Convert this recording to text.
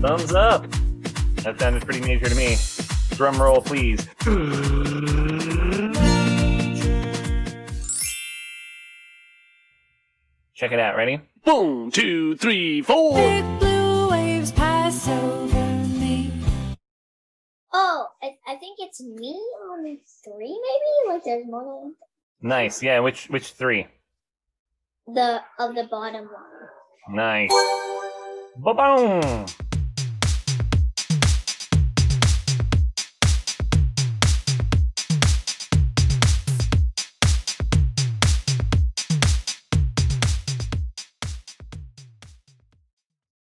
Thumbs up. That sounded pretty major to me. Drum roll, please. Check it out. Ready? 1, 2, 3, 4. Big blue waves pass over me. Oh, I think it's me on 3, maybe? Like there's more than Nice. Yeah, which 3? the bottom one. Nice. Ba-boom!